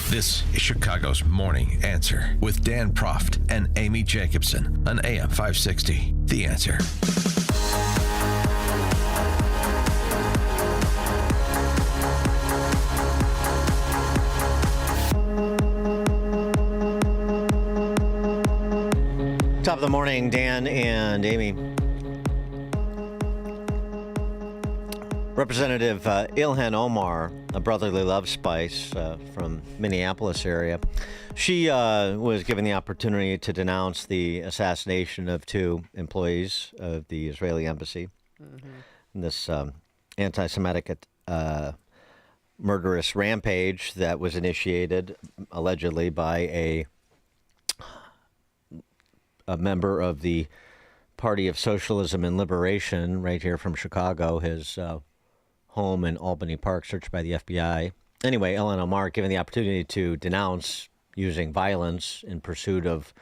This is Chicago's Morning Answer with Dan Proft and Amy Jacobson on AM 560. The Answer. Top of the morning, Dan and Amy. Representative Ilhan Omar, a brotherly love spice from Minneapolis area, she was given the opportunity to denounce the assassination of two employees of the Israeli embassy. Mm-hmm. This anti-Semitic murderous rampage that was initiated allegedly by a member of the Party of Socialism and Liberation right here from Chicago, his home in Albany Park, searched by the FBI. Anyway, Ilhan Omar given the opportunity to denounce using violence in pursuit of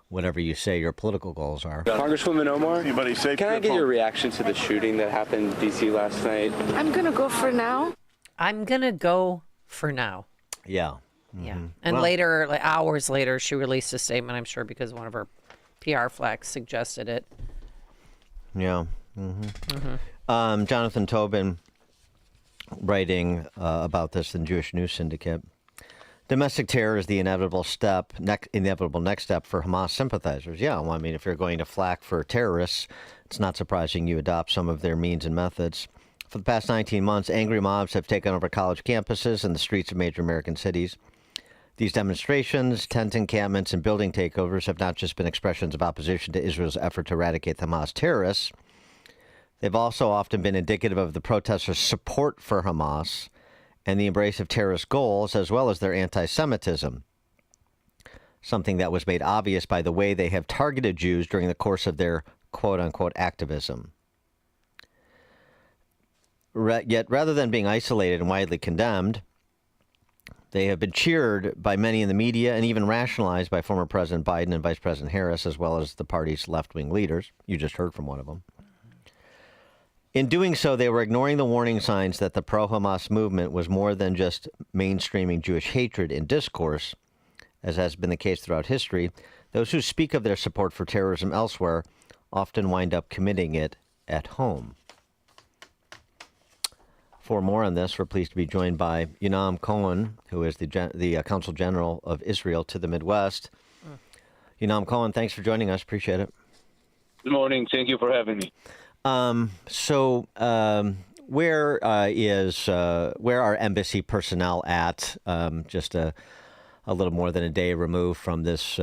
whatever you say your political goals are. Congresswoman Omar, anybody safe? Can I get your reaction to the shooting that happened in D.C. last night? I'm going to go for now. I'm going to go for now. Yeah. Mm-hmm. Yeah. And later, like hours later, she released a statement, I'm sure, because one of her PR flags suggested it. Yeah. Mm-hmm. Mm-hmm. Jonathan Tobin writing about this in Jewish News Syndicate. Domestic terror is the inevitable next step for Hamas sympathizers. Yeah, well, I mean, if you're going to flak for terrorists, it's not surprising you adopt some of their means and methods. For the past 19 months, angry mobs have taken over college campuses and the streets of major American cities. These demonstrations, tent encampments, and building takeovers have not just been expressions of opposition to Israel's effort to eradicate the Hamas terrorists. They've also often been indicative of the protesters' support for Hamas and the embrace of terrorist goals, as well as their anti-Semitism, something that was made obvious by the way they have targeted Jews during the course of their quote-unquote activism. Yet, rather than being isolated and widely condemned, they have been cheered by many in the media and even rationalized by former President Biden and Vice President Harris, as well as the party's left-wing leaders. You just heard from one of them. In doing so, they were ignoring the warning signs that the pro-Hamas movement was more than just mainstreaming Jewish hatred in discourse, as has been the case throughout history. Those who speak of their support for terrorism elsewhere often wind up committing it at home. For more on this, we're pleased to be joined by Yinam Cohen, who is the Consul General of Israel to the Midwest. Yinam Cohen, thanks for joining us. Appreciate it. Good morning. Thank you for having me. Where are embassy personnel at? Just a little more than a day removed from this,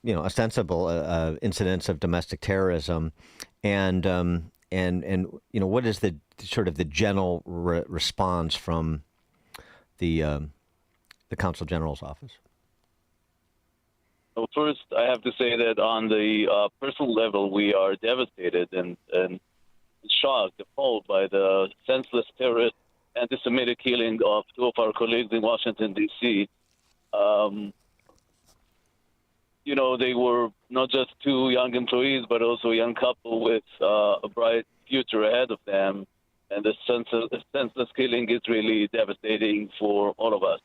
ostensible incidents of domestic terrorism, and what is the sort of the general response from the Consul General's office? Well, first, I have to say that on the personal level, we are devastated and shocked, appalled by the senseless terrorist anti-Semitic killing of two of our colleagues in Washington, D.C. They were not just two young employees, but also a young couple with a bright future ahead of them. And the senseless killing is really devastating for all of us.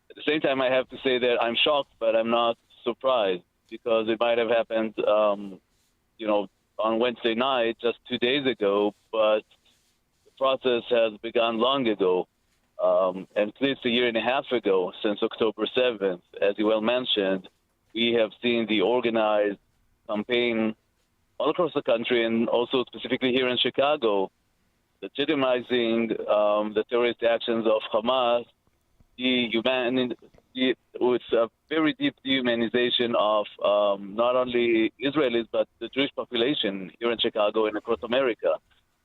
At the same time, I have to say that I'm shocked, but I'm not surprised, because it might have happened, on Wednesday night, just 2 days ago, but the process has begun long ago, and at least a year and a half ago, since October 7th. As you well mentioned, we have seen the organized campaign all across the country, and also specifically here in Chicago, legitimizing the terrorist actions of Hamas, with a very deep dehumanization of not only Israelis, but the Jewish population here in Chicago and across America.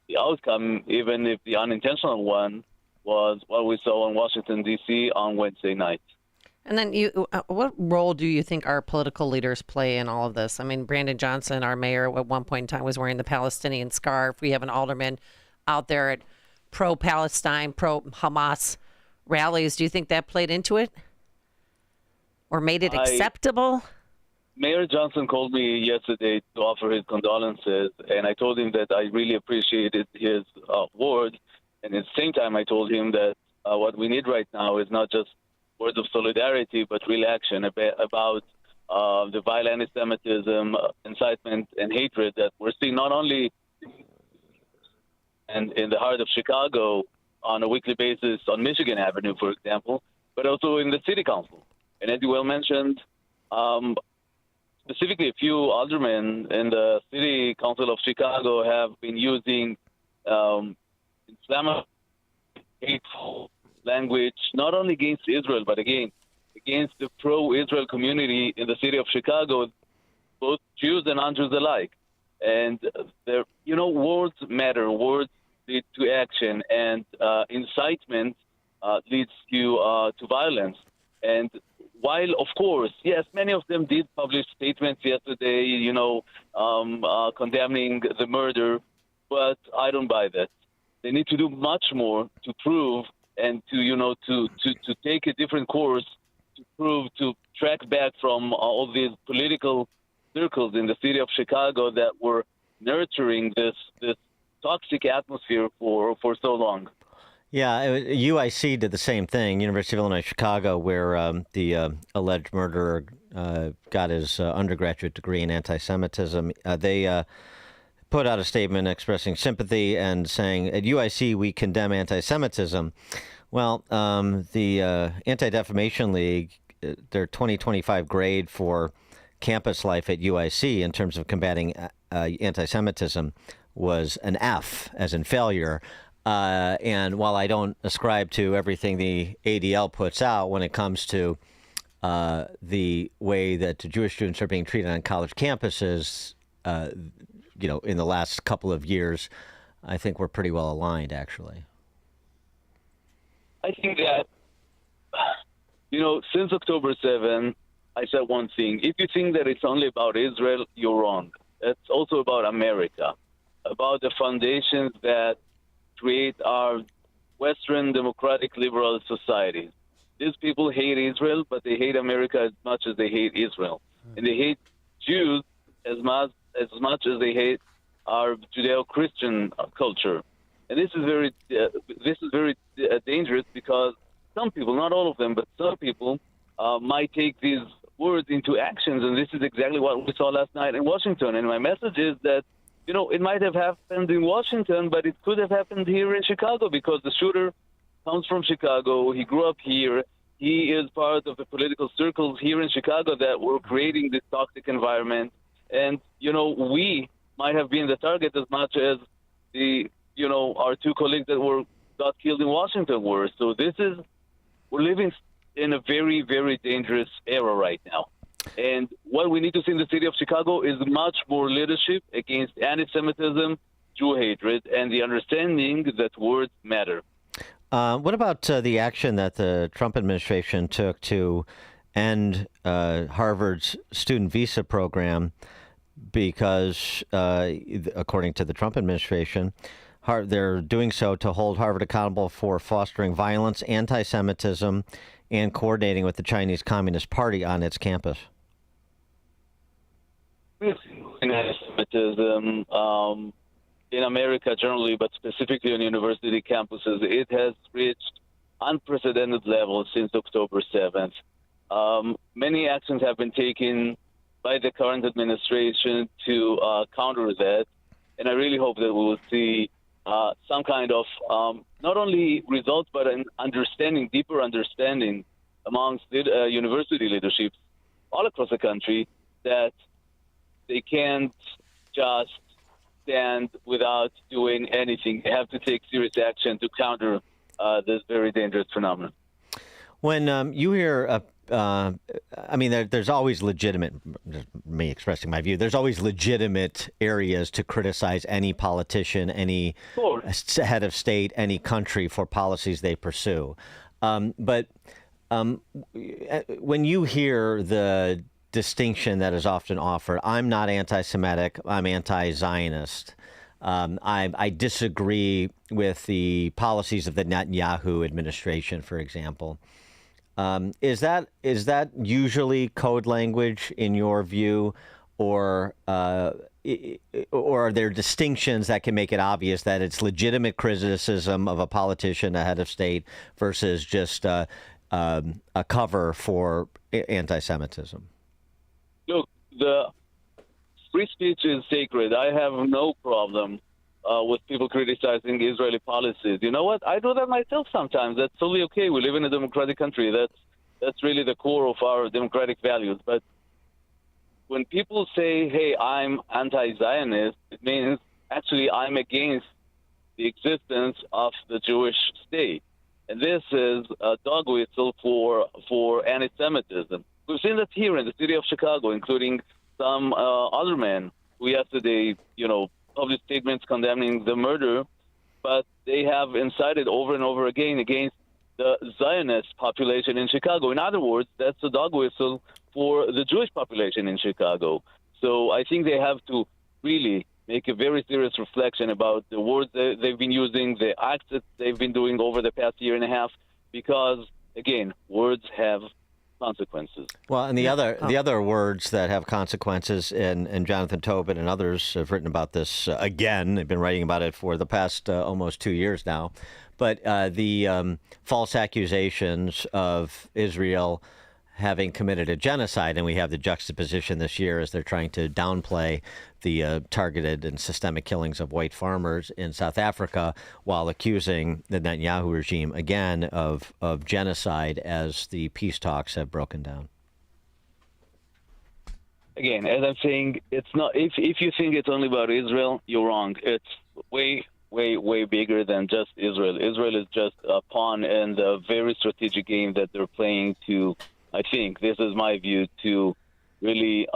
The outcome, even if the unintentional one, was what we saw in Washington, D.C. on Wednesday night. And then what role do you think our political leaders play in all of this? I mean, Brandon Johnson, our mayor, at one point in time was wearing the Palestinian scarf. We have an alderman out there at pro-Palestine, pro-Hamas rallies. Do you think that played into it or made it acceptable? Mayor Johnson called me yesterday to offer his condolences, and I told him that I really appreciated his word. And at the same time, I told him that what we need right now is not just words of solidarity, but real action about the violent anti-Semitism, incitement, and hatred that we're seeing not only in the heart of Chicago on a weekly basis on Michigan Avenue, for example, but also in the city council. And as you well mentioned, specifically a few aldermen in the city council of Chicago have been using Islamic hateful language, not only against Israel, but again, against the pro-Israel community in the city of Chicago, both Jews and non-Jews alike. And words matter. Words lead to action, and incitement leads to violence. And while, of course, yes, many of them did publish statements yesterday, condemning the murder, but I don't buy that. They need to do much more to prove and to take a different course to prove, to track back from all these political circles in the city of Chicago that were nurturing this toxic atmosphere for so long. Yeah, UIC did the same thing, University of Illinois Chicago, where the alleged murderer got his undergraduate degree in anti-Semitism. They put out a statement expressing sympathy and saying, at UIC, we condemn anti-Semitism. Well, the Anti-Defamation League, their 2025 grade for campus life at UIC in terms of combating anti-Semitism was an F, as in failure. And while I don't ascribe to everything the ADL puts out when it comes to the way that Jewish students are being treated on college campuses, in the last couple of years, I think we're pretty well aligned, actually. I think that, since October 7, I said one thing. If you think that it's only about Israel, you're wrong. It's also about America, about the foundations that create our Western democratic liberal societies. These people hate Israel, but they hate America as much as they hate Israel. And they hate Jews as much as they hate our Judeo-Christian culture. And this is very dangerous because some people, not all of them, but some people might take these words into actions. And this is exactly what we saw last night in Washington. And my message is that, it might have happened in Washington, but it could have happened here in Chicago because the shooter comes from Chicago. He grew up here. He is part of the political circles here in Chicago that were creating this toxic environment. And, we might have been the target as much as our two colleagues that got killed in Washington were. So we're living in a very, very dangerous era right now. And what we need to see in the city of Chicago is much more leadership against anti-Semitism, Jew hatred, and the understanding that words matter. What about the action that the Trump administration took to end Harvard's student visa program? Because, according to the Trump administration, they're doing so to hold Harvard accountable for fostering violence, anti-Semitism, and coordinating with the Chinese Communist Party on its campus. Anti-Semitism in America generally, but specifically on university campuses, it has reached unprecedented levels since October 7th. Many actions have been taken by the current administration to counter that, and I really hope that we will see some kind of not only results, but an understanding, deeper understanding amongst university leaderships all across the country that they can't just stand without doing anything. They have to take serious action to counter this very dangerous phenomenon. When you hear, there's always legitimate, me expressing my view, there's always legitimate areas to criticize any politician, any head of state, any country for policies they pursue. But when you hear the distinction that is often offered, I'm not anti-Semitic, I'm anti-Zionist. I disagree with the policies of the Netanyahu administration, for example. Is that usually code language in your view, or are there distinctions that can make it obvious that it's legitimate criticism of a politician, a head of state, versus just a cover for anti-Semitism? Look, the free speech is sacred. I have no problem with people criticizing Israeli policies. You know what? I do that myself sometimes. That's totally okay. We live in a democratic country. That's really the core of our democratic values. But when people say, hey, I'm anti-Zionist, it means actually I'm against the existence of the Jewish state. And this is a dog whistle for anti-Semitism. We've seen that here in the city of Chicago, including some other men who yesterday, published statements condemning the murder, but they have incited over and over again against the Zionist population in Chicago. In other words, that's a dog whistle for the Jewish population in Chicago. So I think they have to really make a very serious reflection about the words that they've been using, the acts that they've been doing over the past year and a half, because, again, words have consequences. Well, and the other words that have consequences, and Jonathan Tobin and others have written about this again. They've been writing about it for the past almost 2 years now. But the false accusations of Israel having committed a genocide, and we have the juxtaposition this year as they're trying to downplay the targeted and systemic killings of white farmers in South Africa, while accusing the Netanyahu regime again of genocide as the peace talks have broken down. Again, as I'm saying, it's not. If you think it's only about Israel, you're wrong. It's way bigger than just Israel. Israel is just a pawn in the very strategic game that they're playing to, I think, this is my view, to really,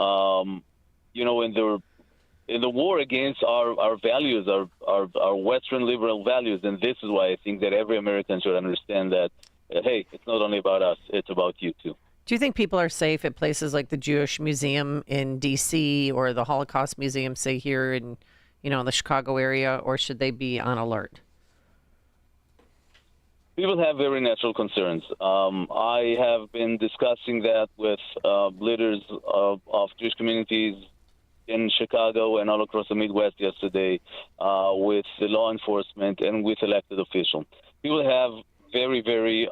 in the war against our values, our Western liberal values. And this is why I think that every American should understand that, hey, it's not only about us, it's about you too. Do you think people are safe at places like the Jewish Museum in D.C. or the Holocaust Museum, say here in, the Chicago area, or should they be on alert? People have very natural concerns. I have been discussing that with leaders of Jewish communities in Chicago and all across the Midwest yesterday, with the law enforcement and with elected officials. People have very, very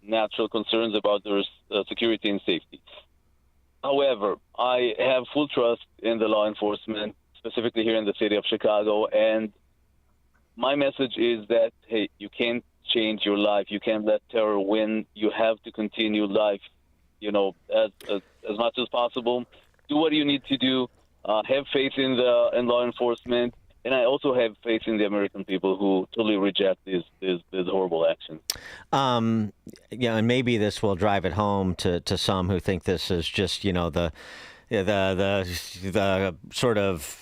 natural concerns about their security and safety. However, I have full trust in the law enforcement, specifically here in the city of Chicago, and my message is that, hey, you can't change your life. You can't let terror win. You have to continue life, as much as possible. Do what you need to do. Have faith in law enforcement, and I also have faith in the American people who totally reject these horrible actions. And maybe this will drive it home to some who think this is just, the sort of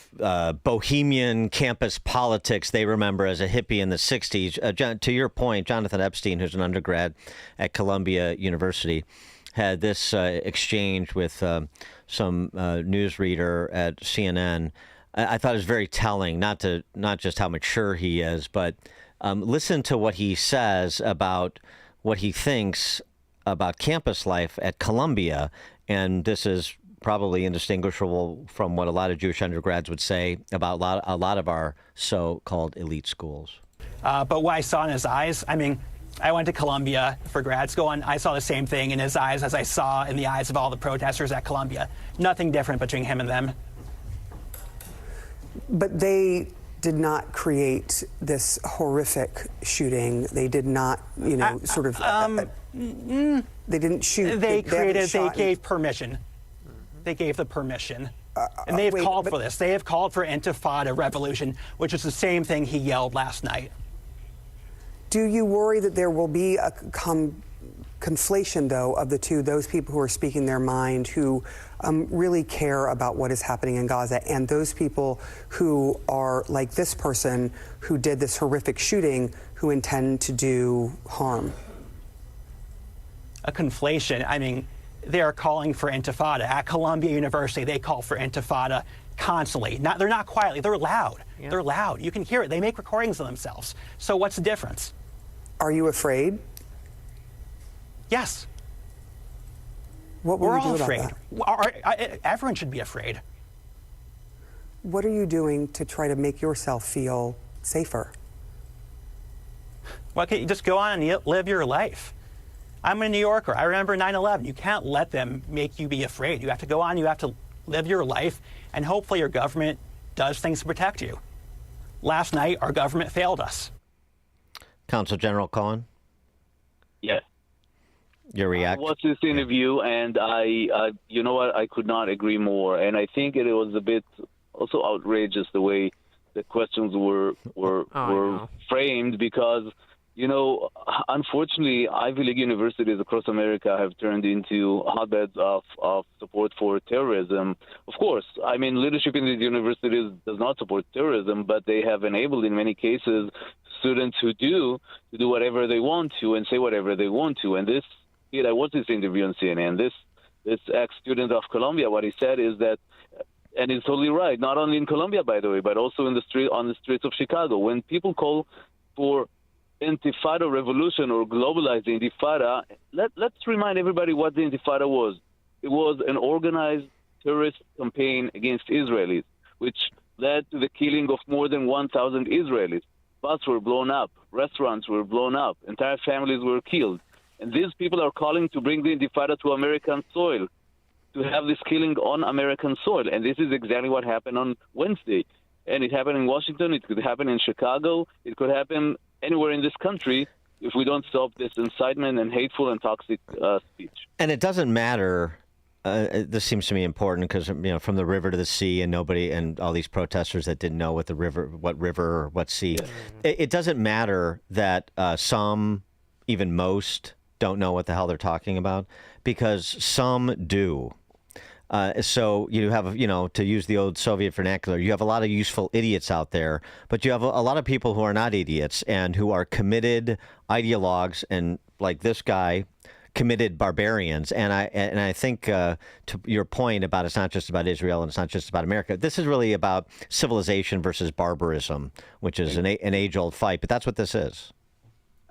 bohemian campus politics they remember as a hippie in the 60s. To your point, Jonathan Epstein, who's an undergrad at Columbia University, had this exchange with some newsreader at CNN. I thought it was very telling, not just how mature he is, but listen to what he says about what he thinks about campus life at Columbia. And this is probably indistinguishable from what a lot of Jewish undergrads would say about a lot of our so-called elite schools. But what I saw in his eyes, I went to Columbia for grad school, and I saw the same thing in his eyes as I saw in the eyes of all the protesters at Columbia. Nothing different between him and them. But they did not create this horrific shooting. They did not, they didn't shoot. They gave permission. They gave the permission. And they have called for this. They have called for Intifada revolution, which is the same thing he yelled last night. Do you worry that there will be a conflation, though, of the two, those people who are speaking their mind, who really care about what is happening in Gaza, and those people who are like this person who did this horrific shooting, who intend to do harm? A conflation. They are calling for Intifada. At Columbia University, they call for Intifada constantly. They're not quietly. They're loud. Yeah. They're loud. You can hear it. They make recordings of themselves. So what's the difference? Are you afraid? Yes. What will We're you do all about afraid. that? Everyone should be afraid. What are you doing to try to make yourself feel safer? Well, okay, just go on and live your life. I'm a New Yorker. I remember 9/11. You can't let them make you be afraid. You have to go on. You have to live your life, and hopefully your government does things to protect you. Last night, our government failed us. Consul General Cohen? Yes. Your reaction? I watched this interview, and I, you know what, I could not agree more. And I think it was a bit also outrageous the way the questions were framed, because, you know, unfortunately, Ivy League universities across America have turned into hotbeds of support for terrorism. Of course, I mean, leadership in these universities does not support terrorism, but they have enabled, in many cases, students who do to do whatever they want to and say whatever they want to. And this, I watched this interview on CNN. This ex-student of Columbia, what he said is that, and he's totally right, not only in Columbia, by the way, but also on the streets of Chicago, when people call for Intifada revolution or globalized Intifada, let's remind everybody what the Intifada was. It was an organized terrorist campaign against Israelis, which led to the killing of more than 1,000 Israelis. Buses were blown up, restaurants were blown up, entire families were killed. And these people are calling to bring the Intifada to American soil, to have this killing on American soil. And this is exactly what happened on Wednesday. And it happened in Washington, it could happen in Chicago, it could happen anywhere in this country if we don't stop this incitement and hateful and toxic speech. And it doesn't matter. This seems to me important because, you know, from the river to the sea, and nobody, and all these protesters that didn't know what river or what sea. Yeah. It doesn't matter that some, even most, don't know what the hell they're talking about, because some do. So you have, you know, to use the old Soviet vernacular, you have a lot of useful idiots out there, but you have a lot of people who are not idiots and who are committed ideologues, and like this guy, committed barbarians. And I think to your point about it's not just about Israel and it's not just about America. This is really about civilization versus barbarism, which is an age-old fight. But that's what this is.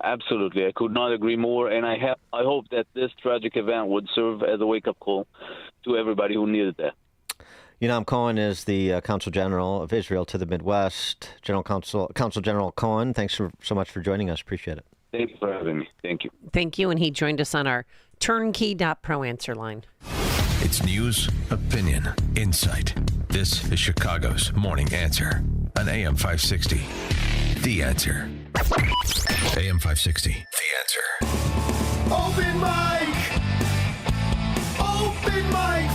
Absolutely. I could not agree more. And I hope that this tragic event would serve as a wake-up call to everybody who needed that. Yinam Cohen is the Consul General of Israel to the Midwest. Consul General Cohen, thanks so much for joining us. Appreciate it. Thank you for having me. Thank you. Thank you. And he joined us on our turnkey.pro answer line. It's news, opinion, insight. This is Chicago's Morning Answer on AM 560. The Answer. AM 560. The Answer. Open mic! Open mic!